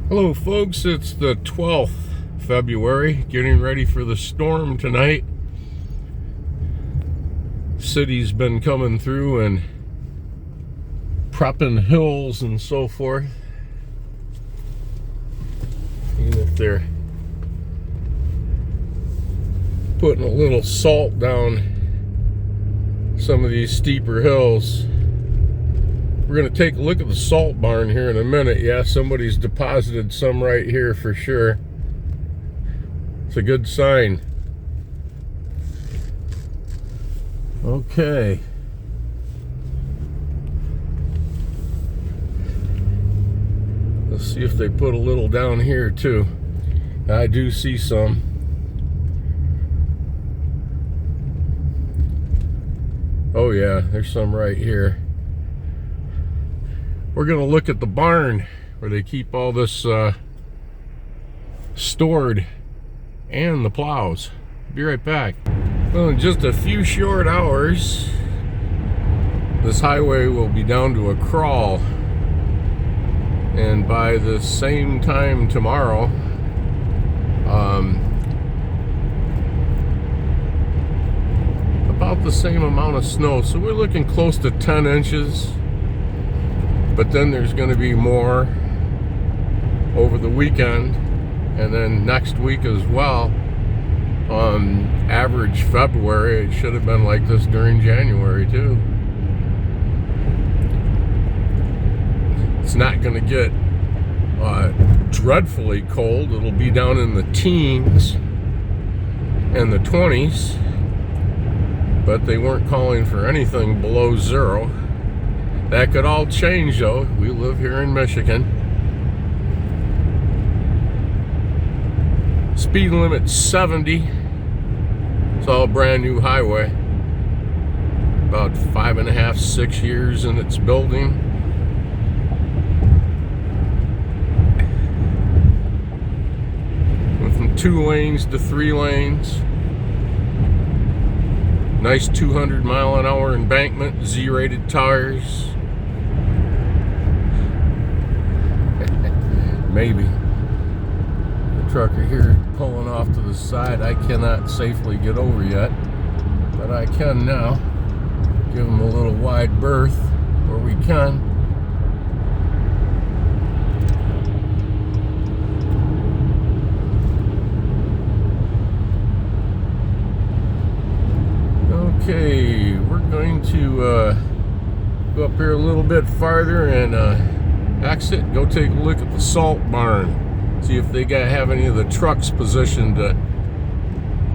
Hello folks, it's the 12th February, getting ready for the storm tonight. City's been coming through and prepping hills and so forth. Even if they're putting a little salt down some of these steeper hills. We're going to take a look at the salt barn here in a minute. Yeah, somebody's deposited some right here for sure. It's a good sign. Okay. Let's see if they put a little down here too. I do see some. Oh yeah, there's some right here. We're going to look at the barn where they keep all this stored and the plows. Be right back. Well, in just a few short hours, this highway will be down to a crawl. And by the same time tomorrow, about the same amount of snow. So we're looking close to 10 inches. But then there's going to be more over the weekend and then next week as well. Average February, it should have been like this during January too. It's not going to get dreadfully cold. It'll be down in the teens and the 20s, but they weren't calling for anything below zero. That could all change though. We live here in Michigan. Speed limit 70. It's all brand new highway. About 5.5, 6 years in its building. Went from 2 lanes to 3 lanes. Nice 200-mile-an-hour embankment, Z-rated tires. Maybe. The trucker here pulling off to the side. I cannot safely get over yet, but I can now. Give him a little wide berth where we can. Okay, we're going to go up here a little bit farther and exit, go take a look at the salt barn, see if they have any of the trucks positioned to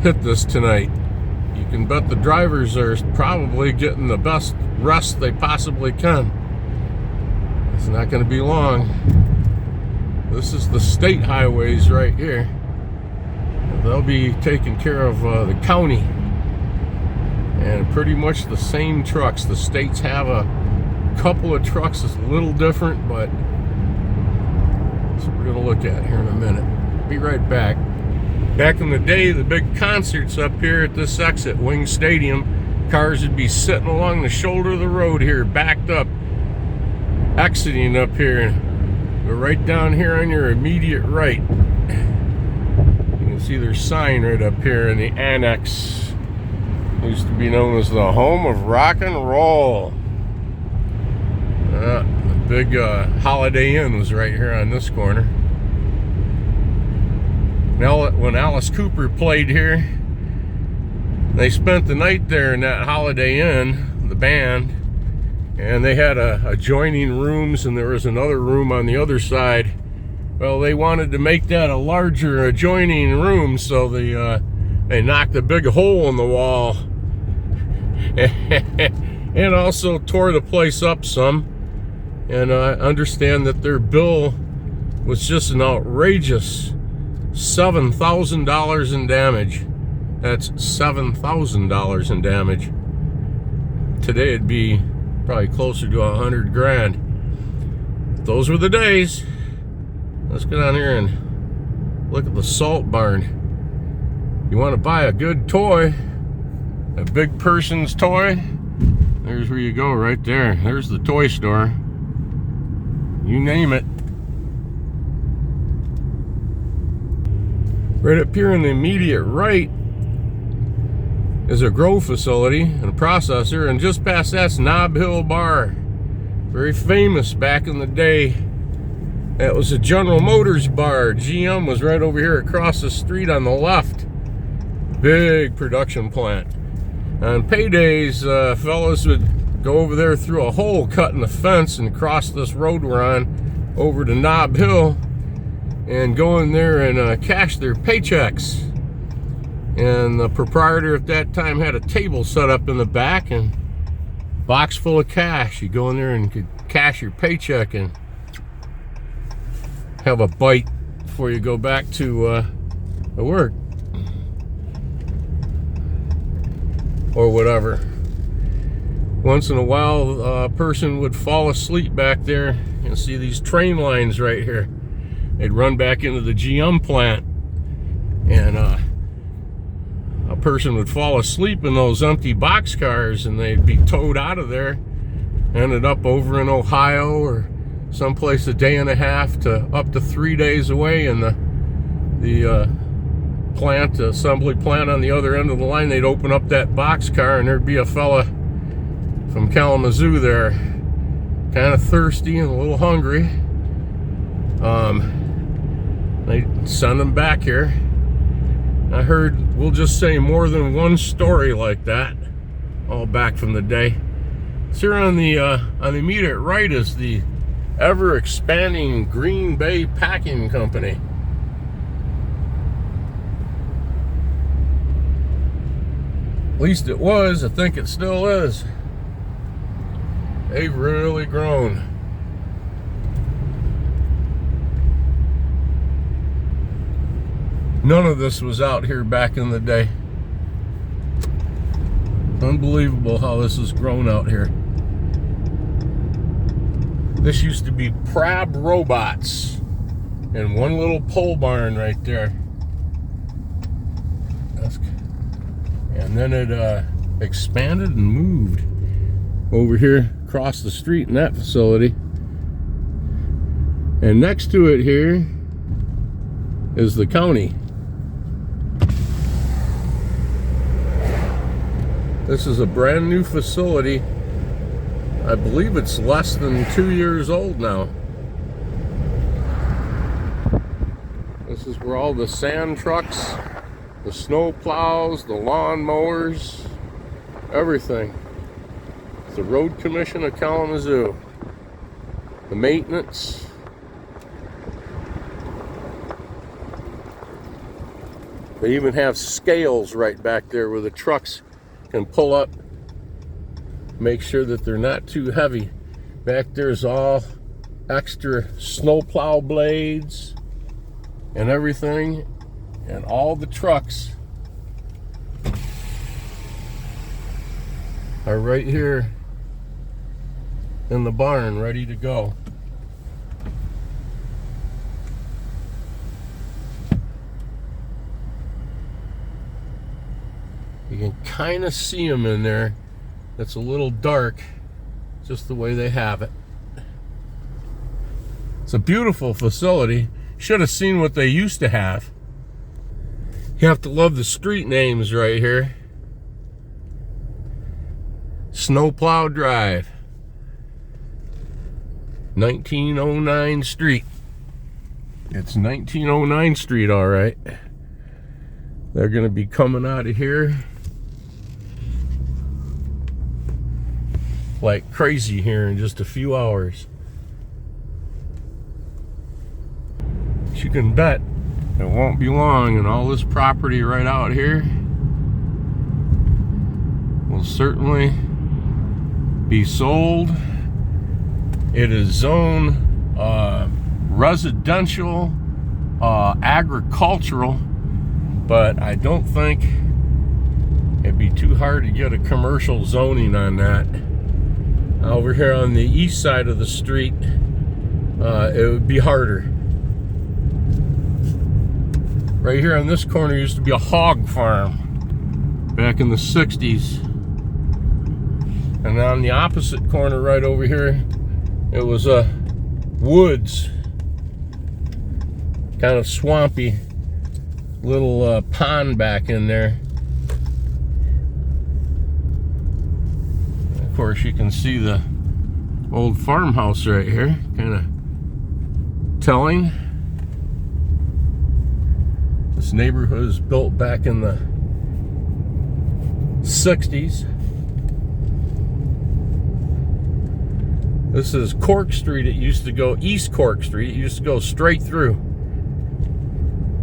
hit this tonight. You can bet the drivers are probably getting the best rest they possibly can. It's not going to be long. This is the state highways right here. They'll be taking care of the county. And pretty much the same trucks. The states have a couple of trucks that's a little different, but that's what we're going to look at here in a minute. Be right back. Back in the day, the big concerts up here at this exit, Wing Stadium, cars would be sitting along the shoulder of the road here, backed up, exiting up here. We're right down here on your immediate right. You can see their sign right up here in the annex. Used to be known as the home of rock and roll. The big Holiday Inn was right here on this corner. Now, when Alice Cooper played here, they spent the night there in that Holiday Inn, the band, and they had adjoining rooms, and there was another room on the other side. Well, they wanted to make that a larger adjoining room, so they knocked a big hole in the wall and also tore the place up some. And I understand that their bill was just an outrageous $7,000 in damage. That's $7,000 in damage. Today it'd be probably closer to $100 grand. Those were the days. Let's go down here and look at the salt barn. You want to buy a good toy, a big person's toy, there's where you go right there. There's the toy store. You name it. Right up here in the immediate right is a grow facility and a processor, and just past that's Nob Hill Bar. Very famous back in the day. That was a General Motors bar. GM was right over here across the street on the left. Big production plant. On paydays, fellas would go over there through a hole cut in the fence and cross this road we're on over to Nob Hill and go in there and cash their paychecks. And the proprietor at that time had a table set up in the back and box full of cash. You go in there and could cash your paycheck and have a bite before you go back to work or whatever. Once in a while, a person would fall asleep back there and see these train lines right here. They'd run back into the GM plant, and a person would fall asleep in those empty boxcars, and they'd be towed out of there, ended up over in Ohio or someplace a day and a half to up to 3 days away, and the plant, assembly plant on the other end of the line, they'd open up that boxcar and there'd be a fella from Kalamazoo there, kind of thirsty and a little hungry. They send them back here. I heard, we'll just say, more than one story like that, all back from the day. So here on the immediate right is the ever-expanding Green Bay Packing Company. At least it was. I think it still is. They've really grown. None of this was out here back in the day. Unbelievable how this has grown out here. This used to be Prab Robots and one little pole barn right there. And then it expanded and moved over here across the street in that facility. And next to it here is the county. This is a brand new facility. I believe it's less than 2 years old now. This is where all the sand trucks, the snow plows, the lawn mowers, everything. It's the Road Commission of Kalamazoo. The maintenance. They even have scales right back there where the trucks can pull up, make sure that they're not too heavy. Back there's all extra snowplow blades and everything, and all the trucks are right here in the barn ready to go. You can kind of see them in there. It's a little dark, just the way they have it. It's a beautiful facility. Should have seen what they used to have. You have to love the street names right here. Snowplow Drive, 1909 Street. It's 1909 Street, all right. They're going to be coming out of here like crazy here in just a few hours. But you can bet it won't be long, and all this property right out here will certainly be sold. It is zoned residential, agricultural, but I don't think it'd be too hard to get a commercial zoning on that. Over here on the east side of the street, it would be harder. Right here on this corner used to be a hog farm back in the 60s. And on the opposite corner right over here, it was woods, kind of swampy. little pond back in there. Of course, you can see the old farmhouse right here, kind of telling. This neighborhood was built back in the 60s. This is Cork Street. It used to go East Cork Street. It used to go straight through.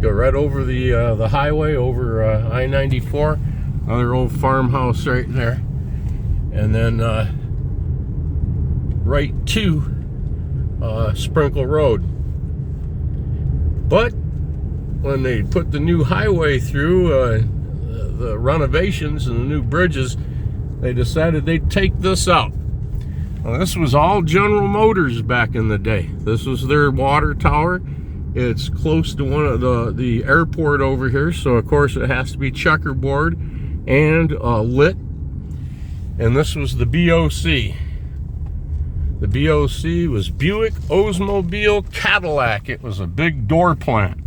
Go right over the highway, over I-94. Another old farmhouse right there. And then right to Sprinkle Road. But when they put the new highway through, the renovations and the new bridges, they decided they'd take this out. Well, this was all General Motors back in the day. This was their water tower. It's close to one of the airport over here, so of course it has to be checkerboard and lit. And this was the BOC. The BOC was Buick Oldsmobile Cadillac. It was a big door plant.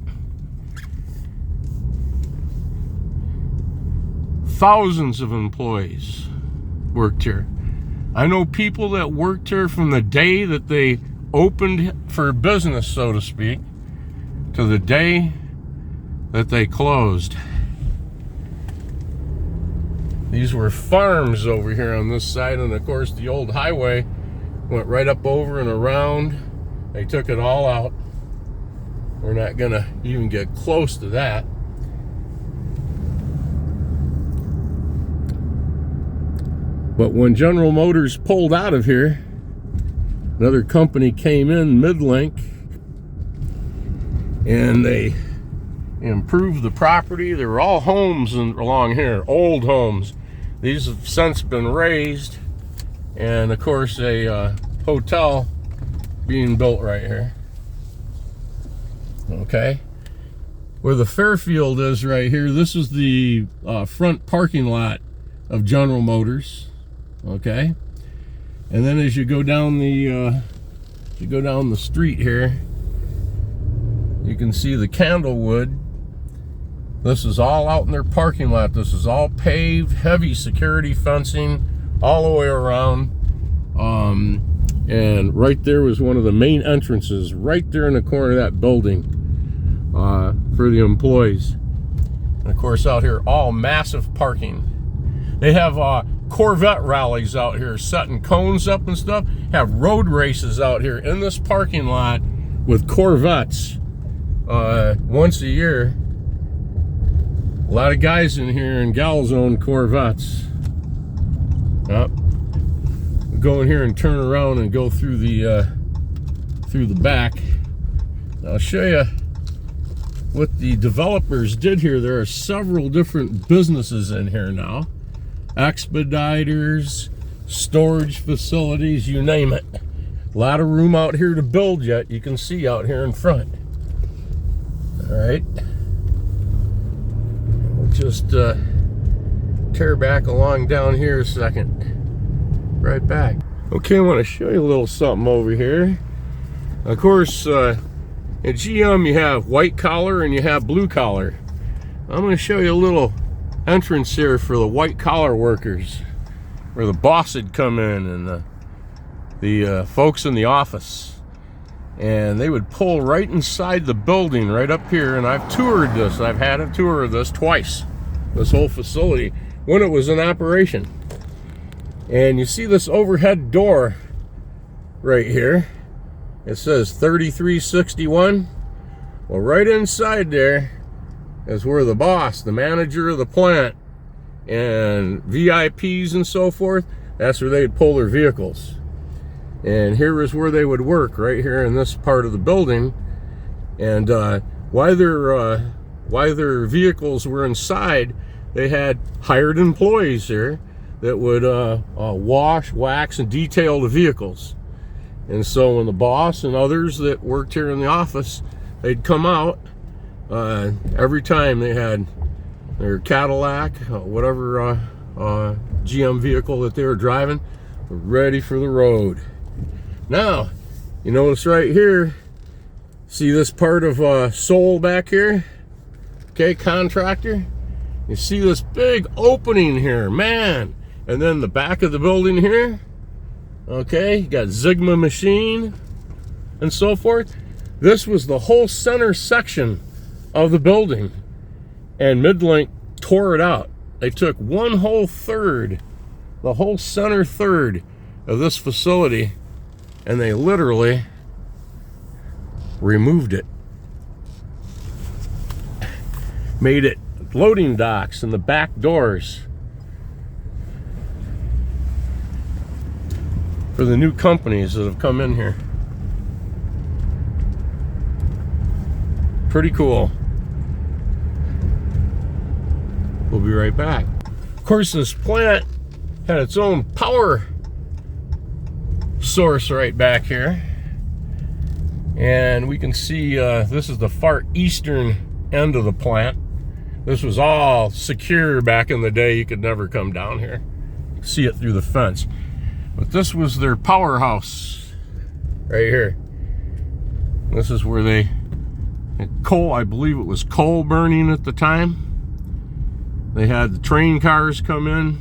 Thousands of employees worked here. I know people that worked here from the day that they opened for business, so to speak, to the day that they closed. These were farms over here on this side, and of course the old highway went right up over and around. They took it all out. We're not gonna even get close to that. But when General Motors pulled out of here, another company came in, Midlink, and they improved the property. There were all homes along here, old homes. These have since been raised, and of course a hotel being built right here. Okay, where the Fairfield is right here, this is the front parking lot of General Motors. Okay, and then as you go down the street here, you can see the Candlewood. This is all out in their parking lot. This is all paved, heavy security fencing all the way around. And right there was one of the main entrances, right there in the corner of that building, for the employees. And of course, out here, all massive parking. They have Corvette rallies out here, setting cones up and stuff. Have road races out here in this parking lot with Corvettes once a year. A lot of guys in here and gals own Corvettes. Yep. Go in here and turn around and go through the back. I'll show you what the developers did here. There are several different businesses in here now. Expeditors, storage facilities, you name it. A lot of room out here to build yet. You can see out here in front. All right. We'll just tear back along down here a second. Right back. Okay, I want to show you a little something over here. Of course, at GM you have white collar and you have blue collar. I'm going to show you a little entrance here for the white collar workers, where the boss had come in and the folks in the office, and they would pull right inside the building right up here. And I've toured this. I've had a tour of this twice, this whole facility, when it was in operation. And you see this overhead door right here. It says 3361. Well, right inside there is where the boss, the manager of the plant, and VIPs and so forth, that's where they'd pull their vehicles. And here is where they would work, right here in this part of the building. And while their vehicles were inside, they had hired employees here that would wash, wax, and detail the vehicles. And so when the boss and others that worked here in the office, they'd come out, every time they had their Cadillac, whatever GM vehicle that they were driving, ready for the road. Now, you notice right here, see this part of sole back here? Okay, contractor. You see this big opening here, man. And then the back of the building here. Okay, you got Sigma machine and so forth. This was the whole center section of the building. And Midlink tore it out. They took one whole third, the whole center third of this facility, and they literally removed it. Made it loading docks and the back doors for the new companies that have come in here. Pretty cool. We'll be right back. Of course, this plant had its own power source right back here. And we can see this is the far eastern end of the plant. This was all secure back in the day. You could never come down here. You can see it through the fence. But this was their powerhouse right here. This is where they coal, I believe it was coal burning at the time. They had the train cars come in.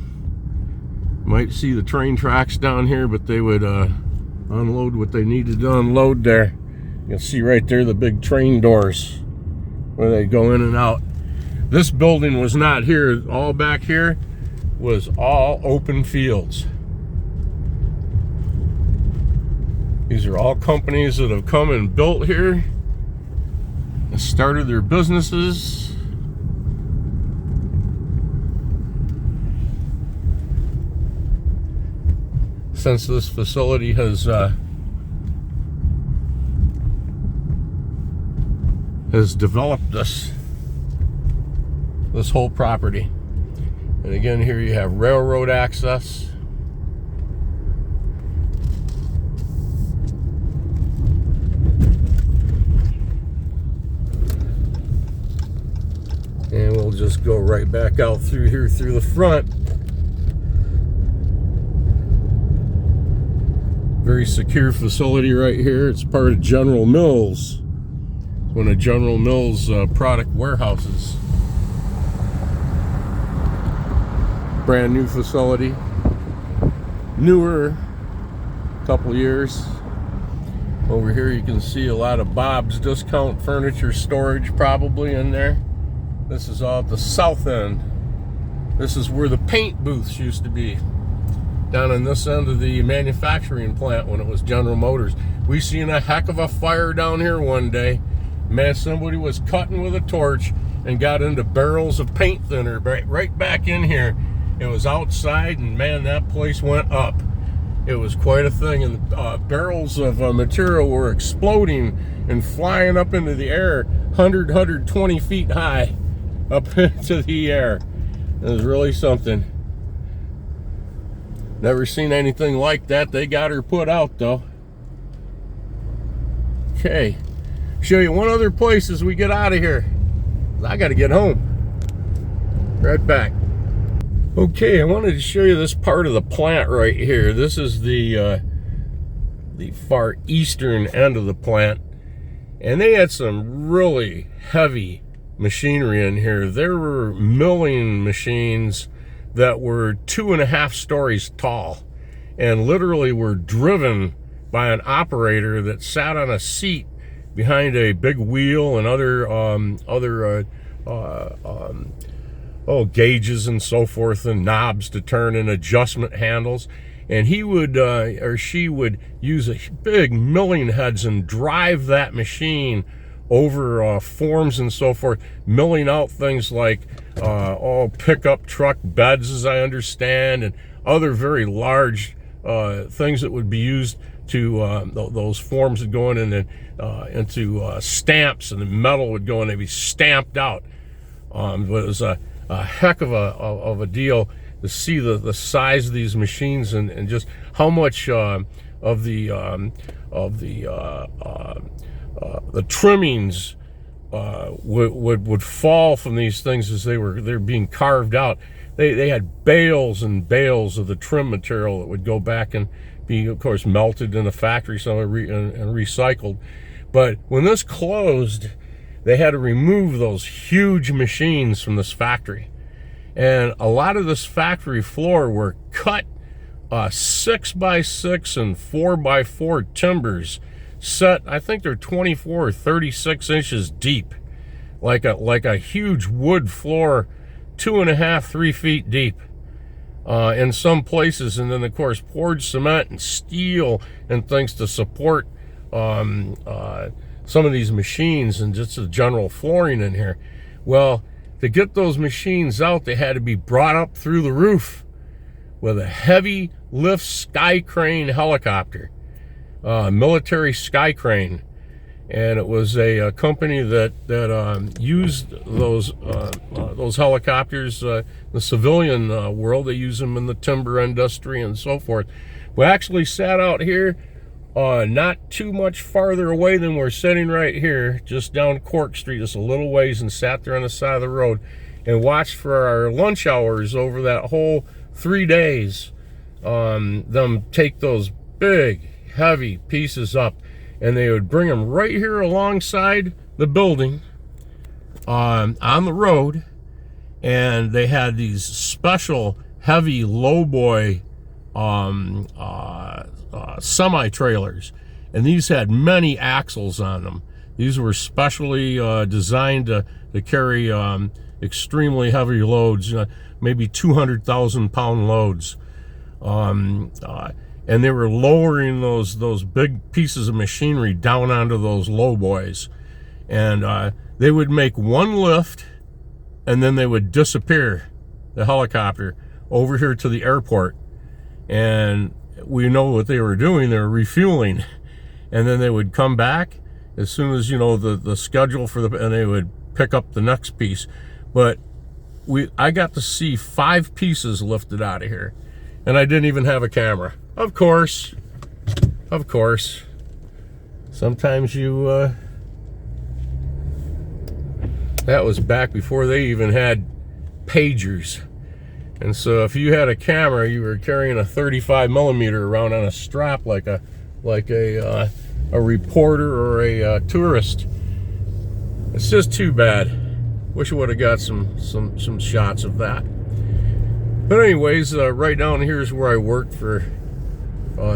You might see the train tracks down here, but they would unload what they needed to unload there. You can see right there the big train doors where they go in and out. This building was not here. All back here was all open fields. These are all companies that have come and built here and started their businesses. Since this facility has developed this whole property. And again, here you have railroad access. And we'll just go right back out through here through the front. Very secure facility right here. It's part of General Mills. It's one of General Mills product warehouses. Brand new facility. Newer, couple years. Over here you can see a lot of Bob's Discount Furniture storage probably in there. This is all at the south end. This is where the paint booths used to be. Down on this end of the manufacturing plant when it was General Motors. We seen a heck of a fire down here one day. Man, somebody was cutting with a torch and got into barrels of paint thinner right back in here. It was outside, and man, that place went up. It was quite a thing, and barrels of material were exploding and flying up into the air 120 feet high up into the air. It was really something. Never seen anything like that. They got her put out though. Okay, show you one other place as we get out of here. I got to get home. Right back. Okay, I wanted to show you this part of the plant right here. This is the far eastern end of the plant, and they had some really heavy machinery in here. There were milling machines that were 2.5 stories tall and literally were driven by an operator that sat on a seat behind a big wheel and other gauges and so forth and knobs to turn and adjustment handles. And he would or she would use a big milling heads and drive that machine over forms and so forth, milling out things like pickup truck beds, as I understand, and other very large things that would be used to those forms would go in and then into stamps, and the metal would go and they'd be stamped out. It was a heck of a deal to see the size of these machines and just how much of the trimmings would fall from these things as they're being carved out. They had bales and bales of the trim material that would go back and be, of course, melted in the factory, some and recycled. But when this closed, they had to remove those huge machines from this factory. And a lot of this factory floor were cut 6x6 and 4x4 timbers set, I think they're 24 or 36 inches deep, like a huge wood floor, 2.5, 3 feet deep in some places. And then of course poured cement and steel and things to support some of these machines and just the general flooring in here. Well, to get those machines out, they had to be brought up through the roof with a heavy lift sky crane helicopter, military sky crane. And it was a company that used those helicopters, the civilian world. They use them in the timber industry and so forth. We actually sat out here not too much farther away than we're sitting right here, just down Cork Street, just a little ways, and sat there on the side of the road and watched for our lunch hours over that whole 3 days, them take those big, heavy pieces up, and they would bring them right here alongside the building on the road, and they had these special heavy lowboy semi-trailers, and these had many axles on them. These were specially designed to carry extremely heavy loads, maybe 200,000 pound loads, and they were lowering those big pieces of machinery down onto those lowboys, and they would make one lift, and then they would disappear, the helicopter, over here to the airport. And we know what they were doing. They were refueling, and then they would come back as soon as, you know, the schedule for and they would pick up the next piece. But I got to see 5 pieces lifted out of here, and I didn't even have a camera. Of course, sometimes you that was back before they even had pagers. And so if you had a camera, you were carrying a 35 millimeter around on a strap like a reporter or a tourist. It's just too bad. Wish I would have got some shots of that. But anyways, right down here is where I worked for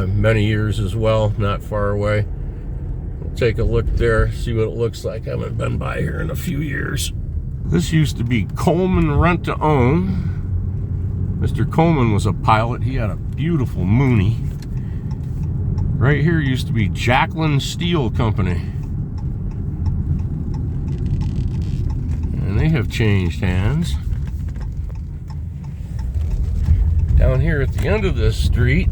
many years as well, not far away. We'll take a look there, see what it looks like. I haven't been by here in a few years. This used to be Coleman Rent to Own. Mr. Coleman was a pilot. He had a beautiful Mooney. Right here used to be Jacqueline Steel Company. And they have changed hands. Down here at the end of this street,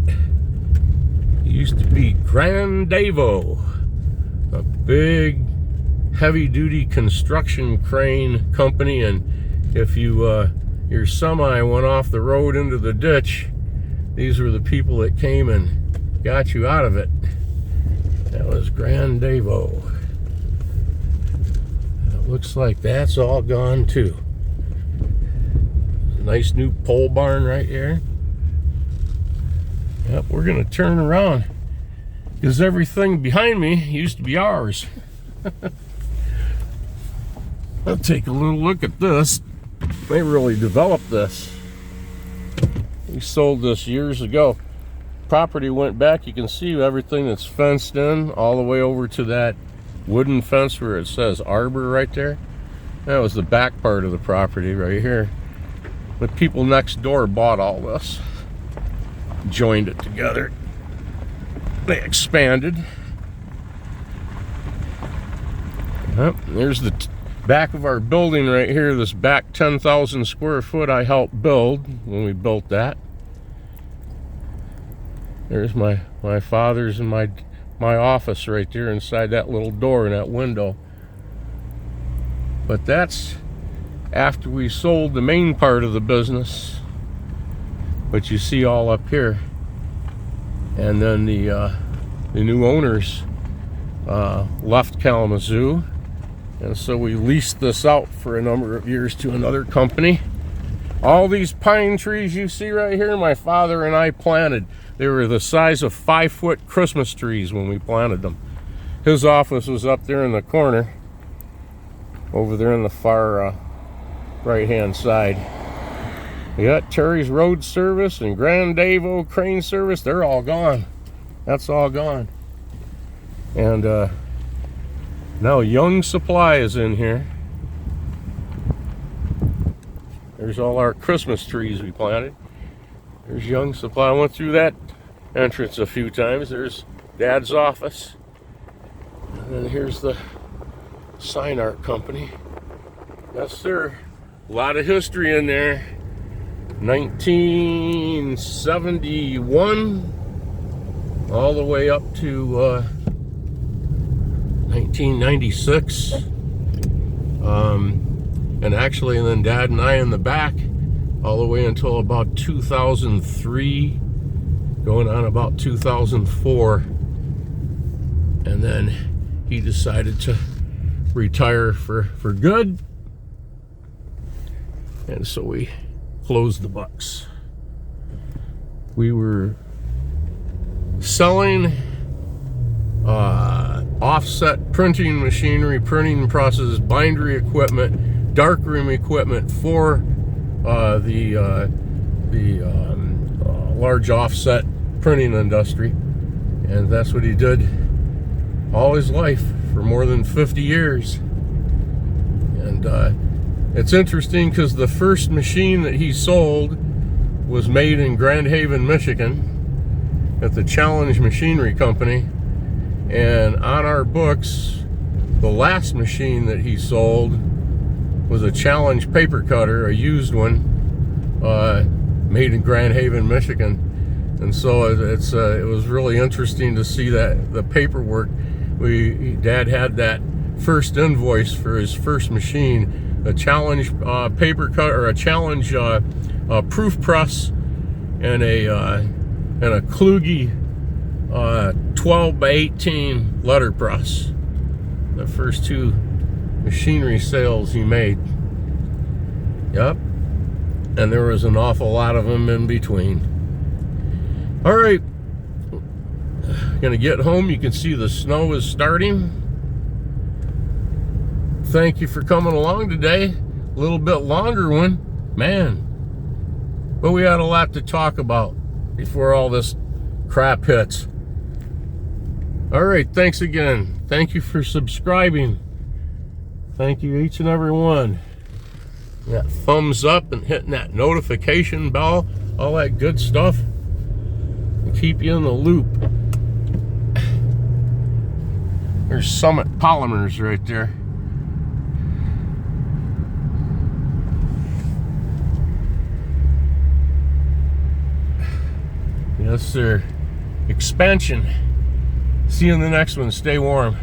it used to be Grandavo, a big heavy-duty construction crane company. And if you your semi went off the road into the ditch, these were the people that came and got you out of it. That was Grandavo. It looks like that's all gone too. Nice new pole barn right here. Yep, we're gonna turn around because everything behind me used to be ours. I'll take a little look at this. They really developed this. We sold this years ago. Property went back. You can see everything that's fenced in all the way over to that wooden fence where it says Arbor right there. That was the back part of the property right here. The people next door bought all this, joined it together. They expanded. Yep, there's the back of our building right here. This back 10,000 square foot I helped build when we built that. There's my father's and my office right there inside that little door in that window. But that's after we sold the main part of the business. But you see all up here. And then the new owners left Kalamazoo. And so we leased this out for a number of years to another company. All these pine trees you see right here, my father and I planted. They were the size of 5-foot Christmas trees when we planted them. His office was up there in the corner. over there in the far right-hand side. We got Terry's Road Service and Grand Davo Crane Service. They're all gone. That's all gone. And now Young Supply is in here. There's all our Christmas trees we planted. There's Young Supply. I went through that entrance a few times. There's Dad's office. And then here's the Sign Art Company. Yes, sir. A lot of history in there. 1971 all the way up to 1996. And actually, and then Dad and I in the back all the way until about 2003, going on about 2004. And then he decided to retire for good. And so we closed the books. We were selling offset printing machinery, printing presses, bindery equipment, darkroom equipment for the large offset printing industry. And that's what he did all his life for more than 50 years. And it's interesting because the first machine that he sold was made in Grand Haven, Michigan at the Challenge Machinery Company. And on our books, the last machine that he sold was a Challenge paper cutter, a used one, made in Grand Haven, Michigan. And so it was really interesting to see that the paperwork. Dad had that first invoice for his first machine, a Challenge paper cutter, or a Challenge proof press, and a Kluge 12 by 18 letterpress. The first two machinery sales he made. Yep. And there was an awful lot of them in between. All right. Gonna get home. You can see the snow is starting. Thank you for coming along today. A little bit longer one, man. But we had a lot to talk about before all this crap hits. All right, thanks again. Thank you for subscribing. Thank you, each and every one. That thumbs up and hitting that notification bell, all that good stuff. And keep you in the loop. There's Summit Polymers right there. Yes, sir. Expansion. See you in the next one. Stay warm.